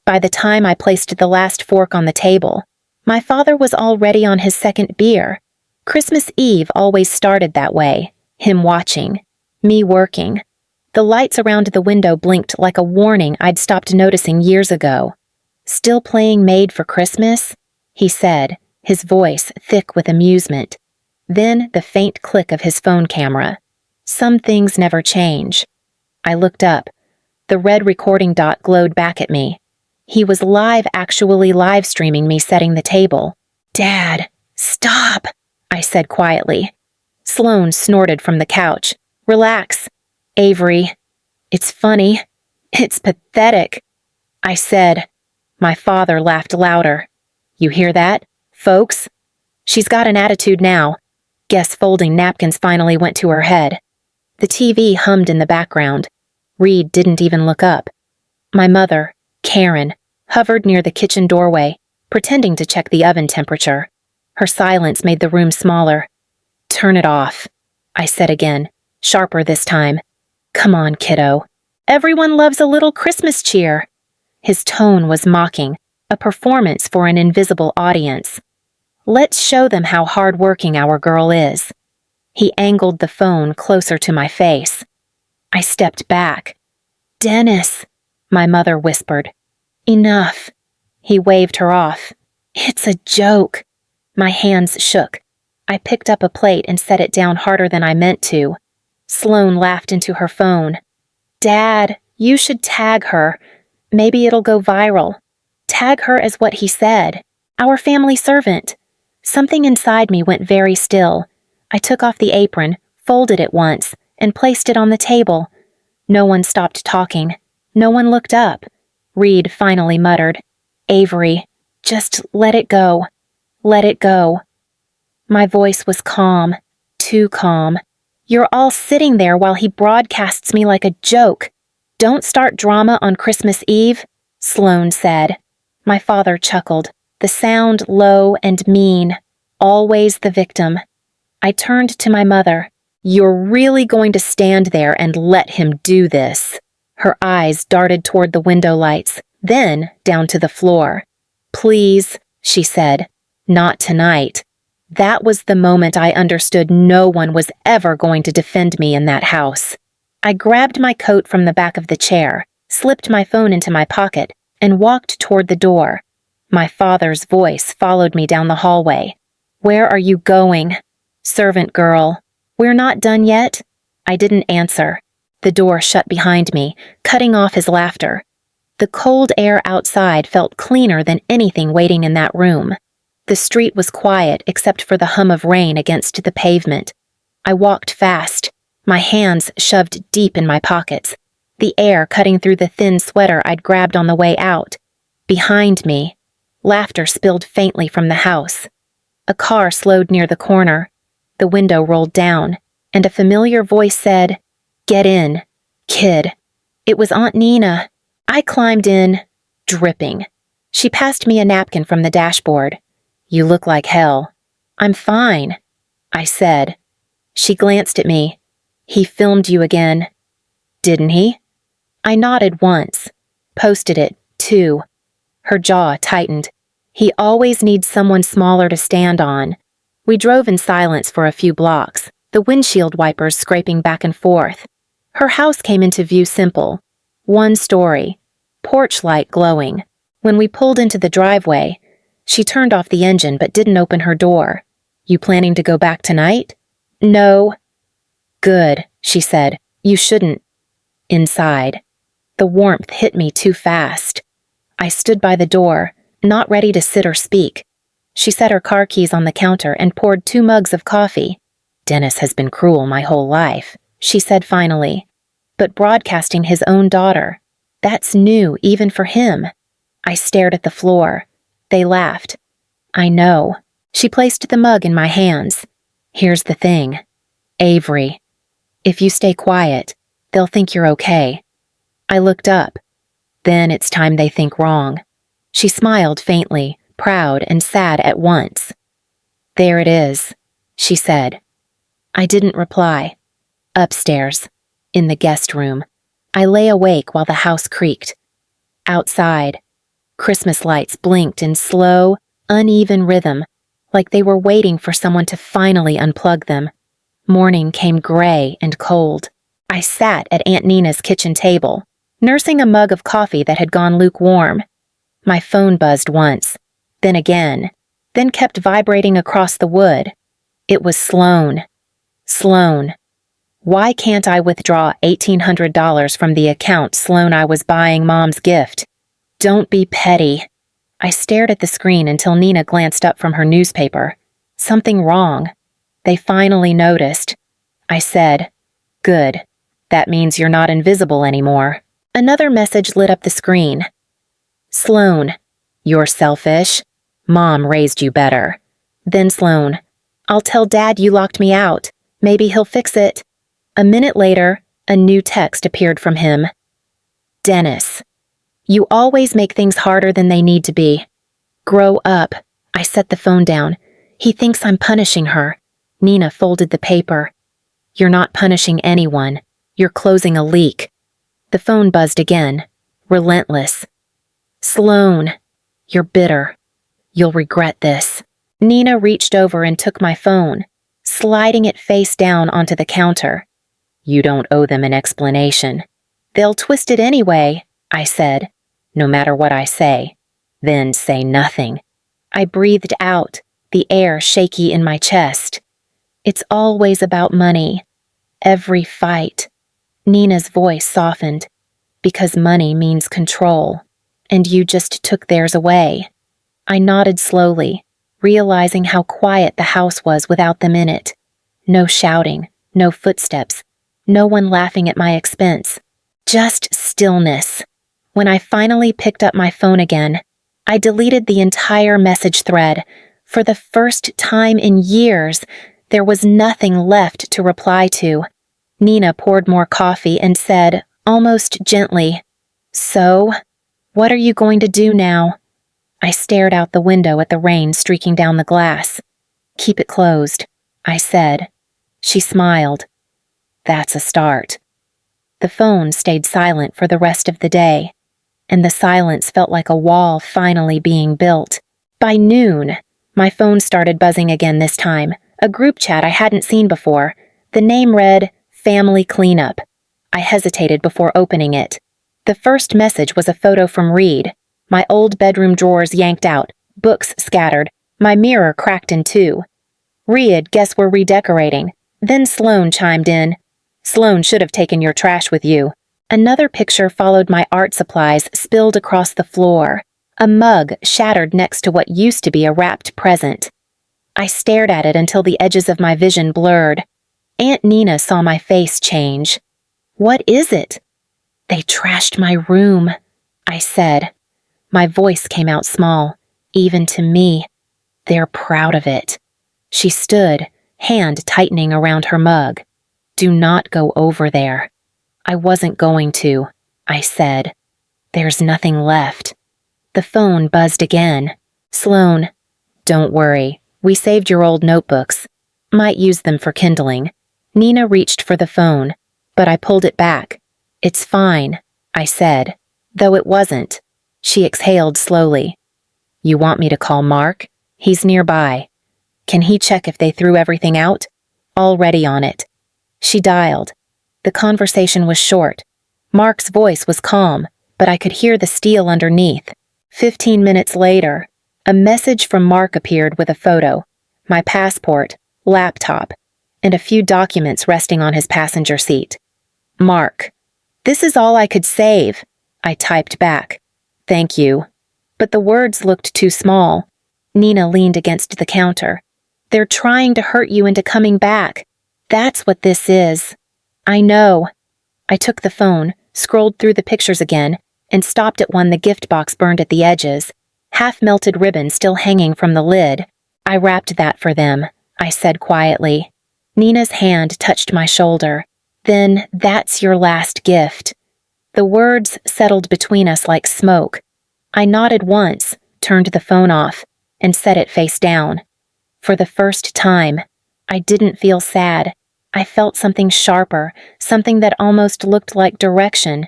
By the time I placed the last fork on the table, my father was already on his second beer. Christmas Eve always started that way, him watching, me working. The lights around the window blinked like a warning I'd stopped noticing years ago. "Still playing Made for Christmas?" he said, his voice thick with amusement. Then the faint click of his phone camera. Some things never change. I looked up. The red recording dot glowed back at me. He was actually live streaming me setting the table. "Dad, stop," I said quietly. Sloane snorted from the couch. "Relax, Avery. It's funny. It's pathetic," I said. My father laughed louder. "You hear that, folks? She's got an attitude now." Guess folding napkins finally went to her head. The TV hummed in the background. Reed didn't even look up. My mother, Karen, hovered near the kitchen doorway, pretending to check the oven temperature. Her silence made the room smaller. "Turn it off," I said again, sharper this time. "Come on, kiddo. Everyone loves a little Christmas cheer." His tone was mocking, a performance for an invisible audience. "Let's show them how hard-working our girl is." He angled the phone closer to my face. I stepped back. "Dennis," my mother whispered. "Enough." He waved her off. "It's a joke." My hands shook. I picked up a plate and set it down harder than I meant to. Sloane laughed into her phone. "Dad, you should tag her. Maybe it'll go viral. Tag her as what he said. Our family servant." Something inside me went very still. I took off the apron, folded it once, and placed it on the table. No one stopped talking. No one looked up. Reed finally muttered, "Avery, just let it go. Let it go." My voice was calm, too calm. "You're all sitting there while he broadcasts me like a joke. Don't start drama on Christmas Eve," Sloane said. My father chuckled, the sound low and mean. Always the victim. I turned to my mother. "You're really going to stand there and let him do this?" Her eyes darted toward the window lights, then down to the floor. "Please," she said. "Not tonight." That was the moment I understood no one was ever going to defend me in that house. I grabbed my coat from the back of the chair, slipped my phone into my pocket, and walked toward the door. My father's voice followed me down the hallway. "Where are you going?" "Servant girl." "We're not done yet?" I didn't answer. The door shut behind me, cutting off his laughter. The cold air outside felt cleaner than anything waiting in that room. The street was quiet except for the hum of rain against the pavement. I walked fast, my hands shoved deep in my pockets, the air cutting through the thin sweater I'd grabbed on the way out. Behind me, laughter spilled faintly from the house. A car slowed near the corner. The window rolled down, and a familiar voice said, "Get in, kid." It was Aunt Nina. I climbed in, dripping. She passed me a napkin from the dashboard. "You look like hell." "I'm fine," I said. She glanced at me. "He filmed you again." "Didn't he?" I nodded once. Posted it, too. Her jaw tightened. "He always needs someone smaller to stand on." We drove in silence for a few blocks, the windshield wipers scraping back and forth. Her house came into view simple. One story. Porch light glowing. When we pulled into the driveway, she turned off the engine but didn't open her door. "You planning to go back tonight?" "No." "Good," she said. "You shouldn't." Inside. The warmth hit me too fast. I stood by the door, not ready to sit or speak. She set her car keys on the counter and poured 2 mugs of coffee. "Dennis has been cruel my whole life," she said finally. "But broadcasting his own daughter, that's new even for him." I stared at the floor. They laughed. "I know." She placed the mug in my hands. "Here's the thing. Avery, if you stay quiet, they'll think you're okay." I looked up. "Then it's time they think wrong." She smiled faintly, proud and sad at once. "There it is," she said. I didn't reply. Upstairs, in the guest room, I lay awake while the house creaked. Outside, Christmas lights blinked in slow, uneven rhythm, like they were waiting for someone to finally unplug them. Morning came gray and cold. I sat at Aunt Nina's kitchen table, nursing a mug of coffee that had gone lukewarm. My phone buzzed once, then again, then kept vibrating across the wood. It was Sloan. Sloan. Why can't I withdraw $1,800 from the account Sloan I was buying Mom's gift? Don't be petty. I stared at the screen until Nina glanced up from her newspaper. Something wrong. They finally noticed. I said, "Good. That means you're not invisible anymore." Another message lit up the screen. Sloan, "You're selfish. Mom raised you better." Then Sloan, "I'll tell Dad you locked me out. Maybe he'll fix it." A minute later, a new text appeared from him. Dennis, "You always make things harder than they need to be. Grow up." I set the phone down. "He thinks I'm punishing her." Nina folded the paper. "You're not punishing anyone. You're closing a leak." The phone buzzed again, relentless. "Sloan, you're bitter. You'll regret this." Nina reached over and took my phone, sliding it face down onto the counter. "You don't owe them an explanation." "They'll twist it anyway," I said. "No matter what I say. Then say nothing." I breathed out, the air shaky in my chest. "It's always about money. Every fight." Nina's voice softened. "Because money means control. And you just took theirs away." I nodded slowly, realizing how quiet the house was without them in it. No shouting, no footsteps, no one laughing at my expense. Just stillness. When I finally picked up my phone again, I deleted the entire message thread. For the first time in years, there was nothing left to reply to. Nina poured more coffee and said, almost gently, "So, what are you going to do now?" I stared out the window at the rain streaking down the glass. "Keep it closed," I said. She smiled. "That's a start." The phone stayed silent for the rest of the day, and the silence felt like a wall finally being built. By noon, my phone started buzzing again this time, a group chat I hadn't seen before. The name read, Family Cleanup. I hesitated before opening it. The first message was a photo from Reed, my old bedroom drawers yanked out, books scattered, my mirror cracked in two. "Reed, guess we're redecorating." Then Sloan chimed in. "Sloan should have taken your trash with you." Another picture followed my art supplies spilled across the floor, a mug shattered next to what used to be a wrapped present. I stared at it until the edges of my vision blurred. Aunt Nina saw my face change. "What is it?" "They trashed my room," I said. My voice came out small, even to me. "They're proud of it." She stood, hand tightening around her mug. "Do not go over there." "I wasn't going to," I said. "There's nothing left." The phone buzzed again. "Sloan, don't worry. We saved your old notebooks. Might use them for kindling." Nina reached for the phone, but I pulled it back. "It's fine," I said, though it wasn't. She exhaled slowly. "You want me to call Mark? He's nearby. Can he check if they threw everything out?" "Already on it." She dialed. The conversation was short. Mark's voice was calm, but I could hear the steel underneath. 15 minutes later, a message from Mark appeared with a photo, my passport, laptop, and a few documents resting on his passenger seat. "Mark, this is all I could save," I typed back. "Thank you." But the words looked too small. Nina leaned against the counter. "They're trying to hurt you into coming back. That's what this is." "I know." I took the phone, scrolled through the pictures again, and stopped at one the gift box burned at the edges, half-melted ribbon still hanging from the lid. "I wrapped that for them," I said quietly. Nina's hand touched my shoulder. "Then that's your last gift." The words settled between us like smoke. I nodded once, turned the phone off, and set it face down. For the first time, I didn't feel sad. I felt something sharper, something that almost looked like direction.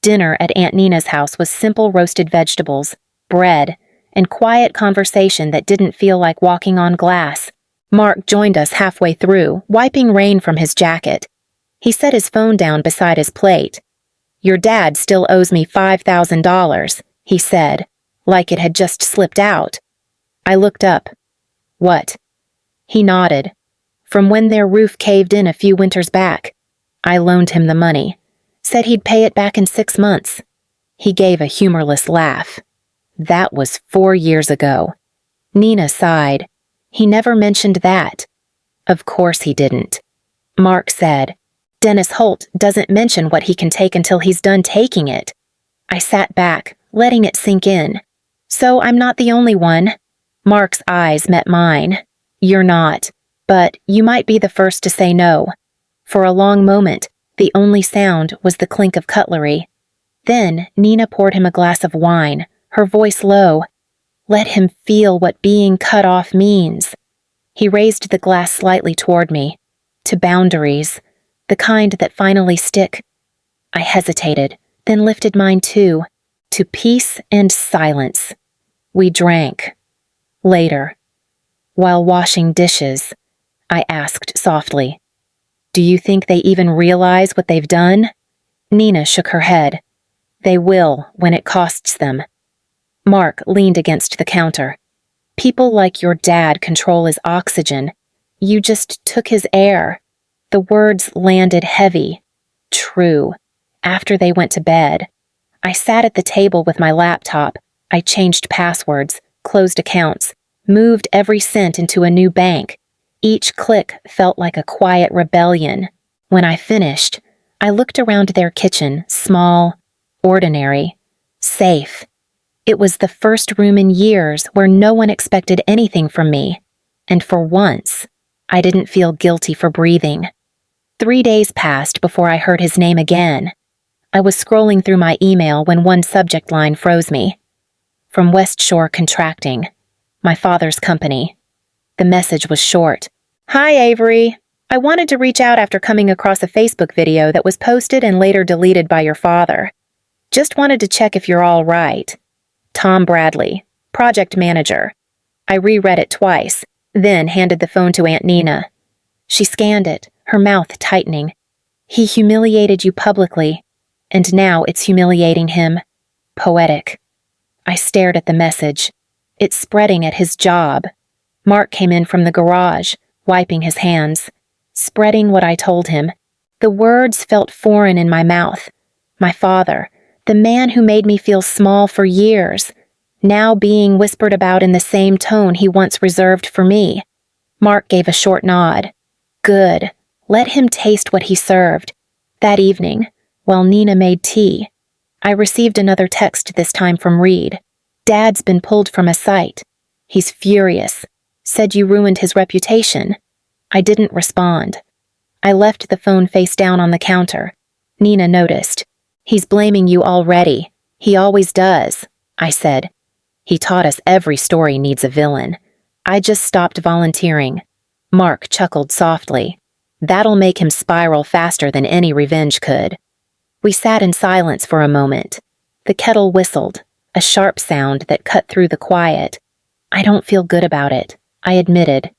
Dinner at Aunt Nina's house was simple roasted vegetables, bread, and quiet conversation that didn't feel like walking on glass. Mark joined us halfway through, wiping rain from his jacket. He set his phone down beside his plate. "Your dad still owes me $5,000, he said, like it had just slipped out. I looked up. "What?" He nodded. "From when their roof caved in a few winters back. I loaned him the money. Said he'd pay it back in 6 months. He gave a humorless laugh. That was 4 years ago. Nina sighed. He never mentioned that. Of course he didn't. Mark said, Dennis Holt doesn't mention what he can take until he's done taking it. I sat back, letting it sink in. So I'm not the only one. Mark's eyes met mine. You're not, but you might be the first to say no. For a long moment, the only sound was the clink of cutlery. Then Nina poured him a glass of wine, her voice low. Let him feel what being cut off means. He raised the glass slightly toward me. To boundaries, the kind that finally stick. I hesitated, then lifted mine too, to peace and silence. We drank. Later, while washing dishes, I asked softly, Do you think they even realize what they've done? Nina shook her head. They will when it costs them. Mark leaned against the counter. People like your dad control his oxygen. You just took his air. The words landed heavy. True. After they went to bed, I sat at the table with my laptop. I changed passwords, closed accounts, moved every cent into a new bank. Each click felt like a quiet rebellion. When I finished, I looked around their kitchen, small, ordinary, safe. It was the first room in years where no one expected anything from me. And for once, I didn't feel guilty for breathing. 3 days passed before I heard his name again. I was scrolling through my email when one subject line froze me. From West Shore Contracting, my father's company. The message was short. Hi, Avery. I wanted to reach out after coming across a Facebook video that was posted and later deleted by your father. Just wanted to check if you're all right. Tom Bradley, project manager. I reread it twice, then handed the phone to Aunt Nina. She scanned it, her mouth tightening. He humiliated you publicly, and now it's humiliating him. Poetic. I stared at the message. It's spreading at his job. Mark came in from the garage, wiping his hands, spreading what I told him. The words felt foreign in my mouth. My father, the man who made me feel small for years, now being whispered about in the same tone he once reserved for me. Mark gave a short nod. Good. Let him taste what he served. That evening, while Nina made tea, I received another text, this time from Reed. Dad's been pulled from a site. He's furious. Said you ruined his reputation. I didn't respond. I left the phone face down on the counter. Nina noticed. He's blaming you already. He always does, I said. He taught us every story needs a villain. I just stopped volunteering. Mark chuckled softly. That'll make him spiral faster than any revenge could. We sat in silence for a moment. The kettle whistled, a sharp sound that cut through the quiet. I don't feel good about it, I admitted.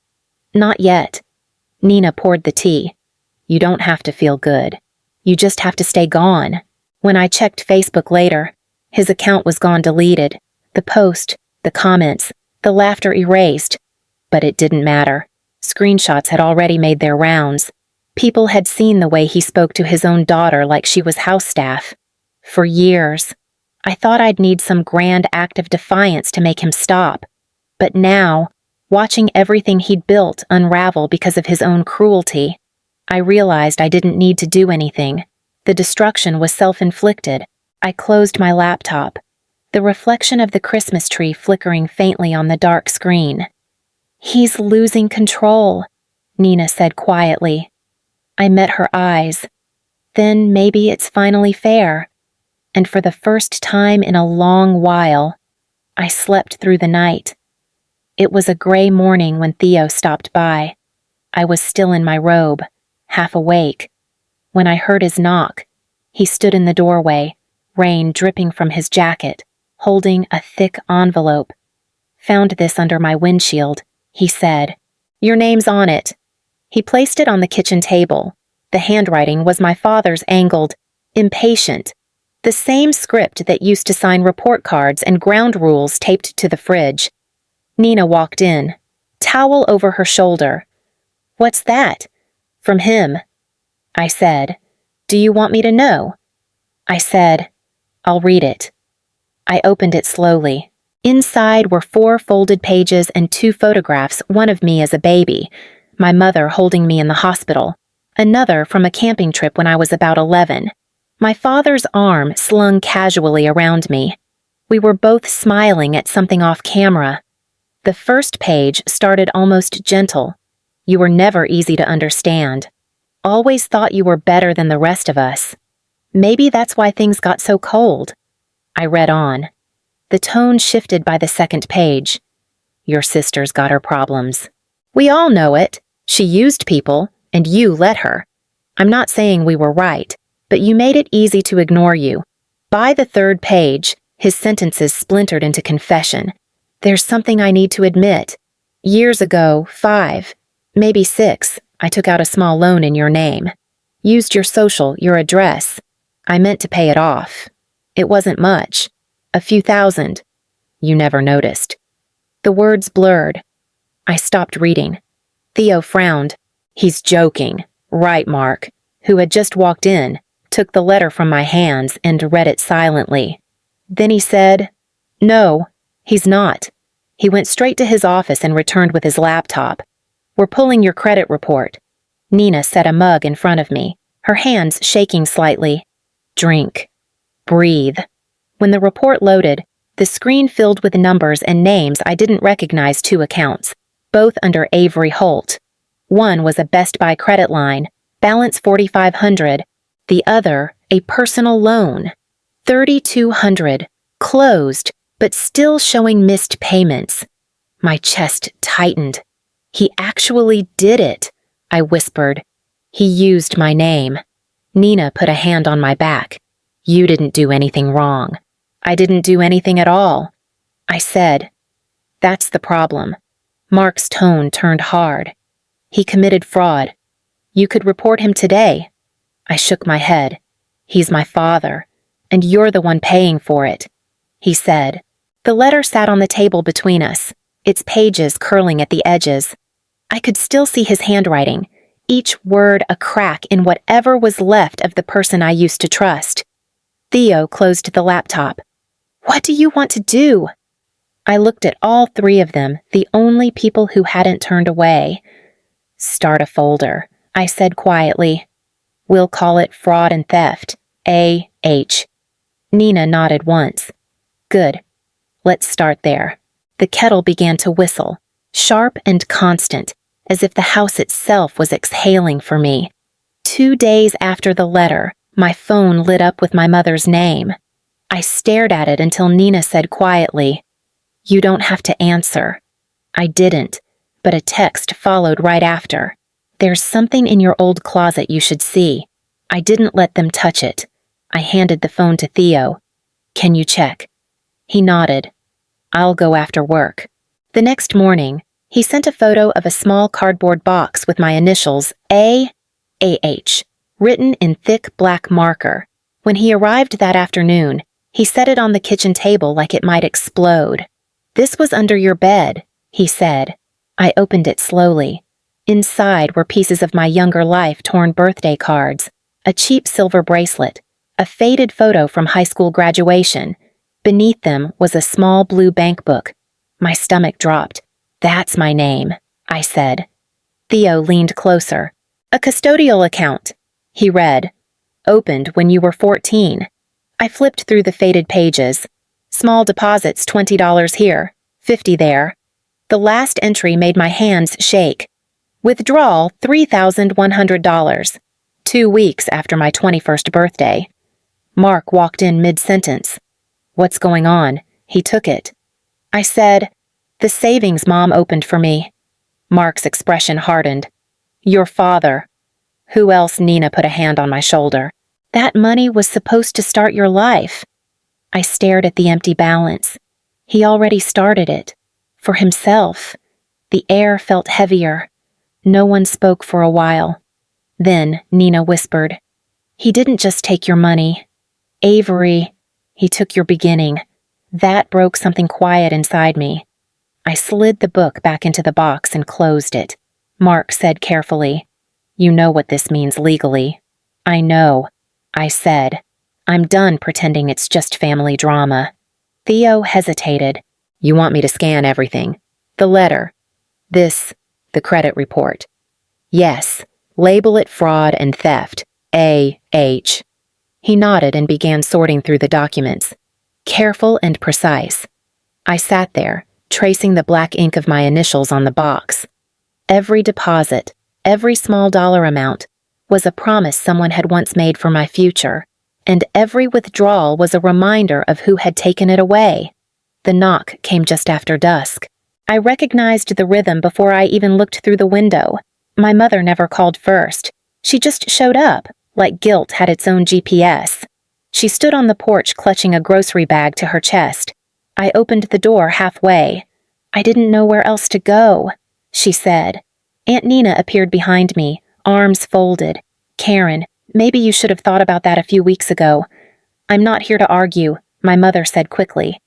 Not yet. Nina poured the tea. You don't have to feel good. You just have to stay gone. When I checked Facebook later, his account was gone, deleted. The post, the comments, the laughter erased. But it didn't matter. Screenshots had already made their rounds. People had seen the way he spoke to his own daughter like she was house staff. For years, I thought I'd need some grand act of defiance to make him stop. But now, watching everything he'd built unravel because of his own cruelty, I realized I didn't need to do anything. The destruction was self-inflicted. I closed my laptop, the reflection of the Christmas tree flickering faintly on the dark screen. He's losing control, Nina said quietly. I met her eyes. Then maybe it's finally fair. And for the first time in a long while, I slept through the night. It was a gray morning when Theo stopped by. I was still in my robe, half awake. When I heard his knock, he stood in the doorway, rain dripping from his jacket, holding a thick envelope. "Found this under my windshield," he said. "Your name's on it." He placed it on the kitchen table. The handwriting was my father's angled, impatient, the same script that used to sign report cards and ground rules taped to the fridge. Nina walked in, towel over her shoulder. "What's that?" "From him." I said, "Do you want me to know?" I said, "I'll read it." I opened it slowly. Inside were 4 folded pages and 2 photographs, one of me as a baby, my mother holding me in the hospital, another from a camping trip when I was about 11, my father's arm slung casually around me. We were both smiling at something off camera. The first page started almost gentle. "You were never easy to understand. Always thought you were better than the rest of us. Maybe that's why things got so cold." I read on. The tone shifted by the second page. "Your sister's got her problems. We all know it. She used people, and you let her. I'm not saying we were right, but you made it easy to ignore you." By the third page, his sentences splintered into confession. "There's something I need to admit. Years ago, 5, maybe 6, I took out a small loan in your name. Used your social, your address. I meant to pay it off. It wasn't much. A few thousand. You never noticed." The words blurred. I stopped reading. Theo frowned. "He's joking. Right, Mark," who had just walked in, took the letter from my hands and read it silently. Then he said, "No, he's not." He went straight to his office and returned with his laptop. "We're pulling your credit report." Nina set a mug in front of me, her hands shaking slightly. "Drink. Breathe." When the report loaded, the screen filled with numbers and names I didn't recognize 2 accounts, both under Avery Holt. One was a Best Buy credit line, balance $4,500. The other, a personal loan, $3,200, closed, but still showing missed payments. My chest tightened. "He actually did it," I whispered. "He used my name." Nina put a hand on my back. "You didn't do anything wrong." "I didn't do anything at all," I said. "That's the problem." Mark's tone turned hard. "He committed fraud. You could report him today." I shook my head. "He's my father, and you're the one paying for it," he said. The letter sat on the table between us, its pages curling at the edges. I could still see his handwriting, each word a crack in whatever was left of the person I used to trust. Theo closed the laptop. "What do you want to do?" I looked at all 3 of them, the only people who hadn't turned away. "Start a folder," I said quietly. "We'll call it Fraud and Theft, A.H." Nina nodded once. "Good. Let's start there." The kettle began to whistle, sharp and constant, as if the house itself was exhaling for me. 2 days after the letter, my phone lit up with my mother's name. I stared at it until Nina said quietly, "You don't have to answer." I didn't, but a text followed right after. "There's something in your old closet you should see." I didn't let them touch it. I handed the phone to Theo. "Can you check?" He nodded. "I'll go after work." The next morning, he sent a photo of a small cardboard box with my initials A.H. written in thick black marker. When he arrived that afternoon, he set it on the kitchen table like it might explode. "This was under your bed," he said. I opened it slowly. Inside were pieces of my younger life torn birthday cards, a cheap silver bracelet, a faded photo from high school graduation. Beneath them was a small blue bank book. My stomach dropped. "That's my name," I said. Theo leaned closer. "A custodial account," he read. "Opened when you were 14. I flipped through the faded pages. Small deposits, $20 here, $50 there. The last entry made my hands shake. Withdrawal, $3,100. 2 weeks after my 21st birthday. Mark walked in mid-sentence. "What's going on?" He took it. I said, "The savings Mom opened for me." Mark's expression hardened. "Your father." "Who else?" Nina put a hand on my shoulder. "That money was supposed to start your life." I stared at the empty balance. He already started it. For himself. The air felt heavier. No one spoke for a while. Then Nina whispered, "He didn't just take your money. Avery, he took your beginning." That broke something quiet inside me. I slid the book back into the box and closed it. Mark said carefully, "You know what this means legally." "I know," I said. "I'm done pretending it's just family drama." Theo hesitated. "You want me to scan everything? The letter? The credit report?" "Yes. Label it fraud and theft. A.H." He nodded and began sorting through the documents. Careful and precise. I sat there, tracing the black ink of my initials on the box. Every deposit, every small dollar amount, was a promise someone had once made for my future, and every withdrawal was a reminder of who had taken it away. The knock came just after dusk. I recognized the rhythm before I even looked through the window. My mother never called first. She just showed up, like guilt had its own GPS. She stood on the porch clutching a grocery bag to her chest. I opened the door halfway. "I didn't know where else to go," she said. Aunt Nina appeared behind me, arms folded. "Karen, maybe you should have thought about that a few weeks ago." "I'm not here to argue," my mother said quickly.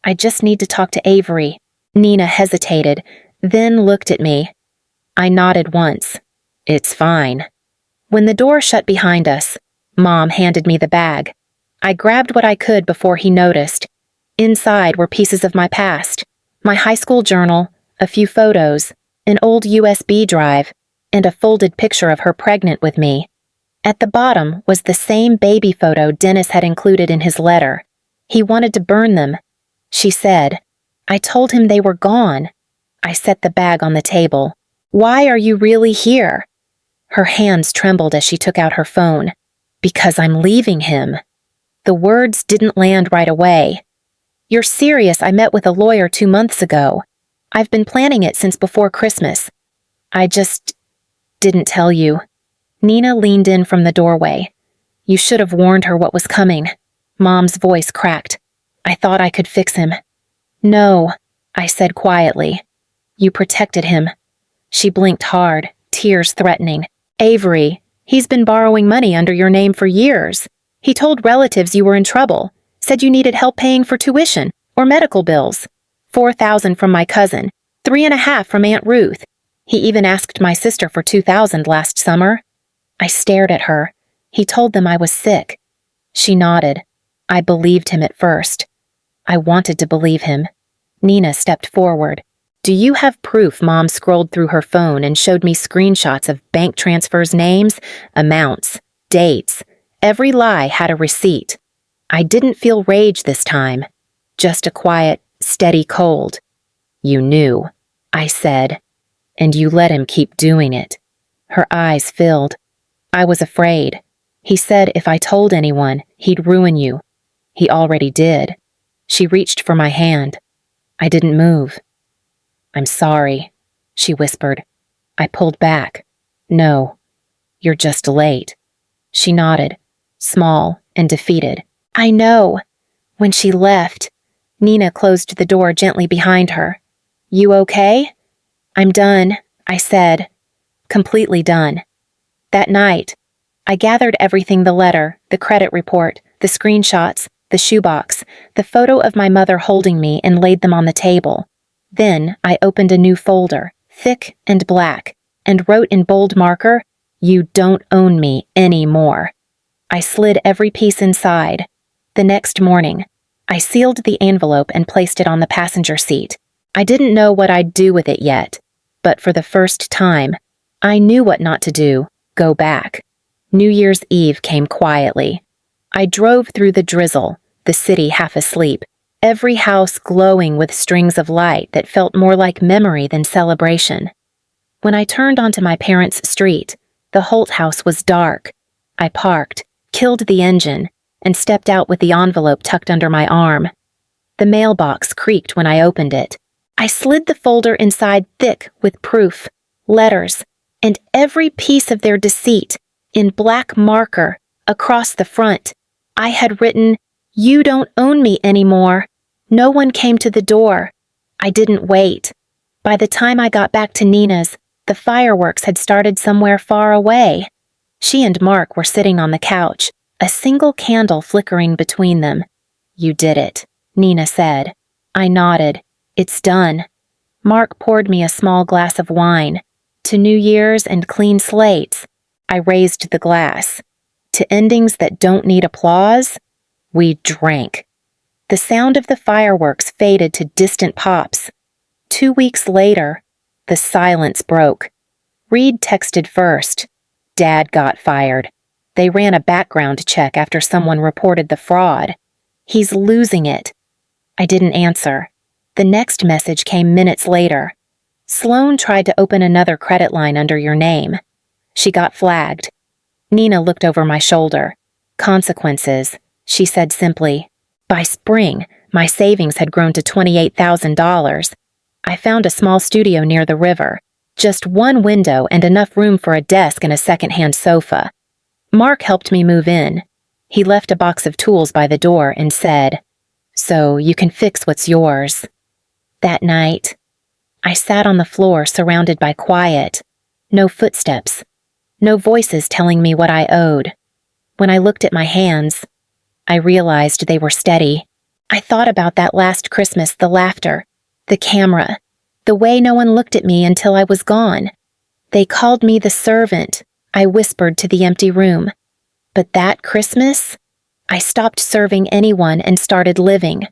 "I just need to talk to Avery." Nina hesitated, then looked at me. I nodded once. "It's fine." When the door shut behind us, Mom handed me the bag. I grabbed what I could before he noticed. Inside were pieces of my past, my high school journal, a few photos, an old USB drive, and a folded picture of her pregnant with me. At the bottom was the same baby photo Dennis had included in his letter. He wanted to burn them. She said, "I told him they were gone." I set the bag on the table. "Why are you really here?" Her hands trembled as she took out her phone. "Because I'm leaving him." The words didn't land right away. "You're serious? I met with a lawyer 2 months ago. I've been planning it since before Christmas. I just didn't tell you." Nina leaned in from the doorway. "You should have warned her what was coming." Mom's voice cracked. "I thought I could fix him." "No," I said quietly. "You protected him." She blinked hard, tears threatening. "Avery, he's been borrowing money under your name for years. He told relatives you were in trouble, said you needed help paying for tuition or medical bills. 4,000 from my cousin, 3.5 from Aunt Ruth. He even asked my sister for 2,000 last summer." I stared at her. He told them I was sick. She nodded. I believed him at first. I wanted to believe him. Nina stepped forward. "Do you have proof?" Mom scrolled through her phone and showed me screenshots of bank transfers, names, amounts, dates. Every lie had a receipt. I didn't feel rage this time. Just a quiet, steady cold. "You knew," I said, "and you let him keep doing it." Her eyes filled. "I was afraid. He said if I told anyone, he'd ruin you. He already did." She reached for my hand. I didn't move. "I'm sorry," she whispered. I pulled back. "No, you're just late." She nodded, small and defeated. "I know." When she left, Nina closed the door gently behind her. "You okay?" "I'm done," I said. Completely done. That night, I gathered everything: the letter, the credit report, the screenshots, the shoebox, the photo of my mother holding me, and laid them on the table. Then I opened a new folder, thick and black, and wrote in bold marker, "You don't own me anymore." I slid every piece inside. The next morning, I sealed the envelope and placed it on the passenger seat. I didn't know what I'd do with it yet, but for the first time, I knew what not to do: go back. New Year's Eve came quietly. I drove through the drizzle, the city half asleep, every house glowing with strings of light that felt more like memory than celebration. When I turned onto my parents' street, the Holt house was dark. I parked, killed the engine, and stepped out with the envelope tucked under my arm. The mailbox creaked when I opened it. I slid the folder inside thick with proof, letters, and every piece of their deceit, in black marker, across the front. I had written, "You don't own me anymore." No one came to the door. I didn't wait. By the time I got back to Nina's, the fireworks had started somewhere far away. She and Mark were sitting on the couch, a single candle flickering between them. "You did it," Nina said. I nodded. "It's done." Mark poured me a small glass of wine. To New Year's and clean slates. I raised the glass. To endings that don't need applause? We drank. The sound of the fireworks faded to distant pops. 2 weeks later, the silence broke. Reed texted first. Dad got fired. They ran a background check after someone reported the fraud. He's losing it. I didn't answer. The next message came minutes later. Sloan tried to open another credit line under your name. She got flagged. Nina looked over my shoulder. Consequences, she said simply. By spring, my savings had grown to $28,000. I found a small studio near the river, just one window and enough room for a desk and a second-hand sofa. Mark helped me move in. He left a box of tools by the door and said, "So you can fix what's yours." That night, I sat on the floor surrounded by quiet. No footsteps. No voices telling me what I owed. When I looked at my hands, I realized they were steady. I thought about that last Christmas, the laughter, the camera, the way no one looked at me until I was gone. They called me the servant, I whispered to the empty room. But that Christmas, I stopped serving anyone and started living.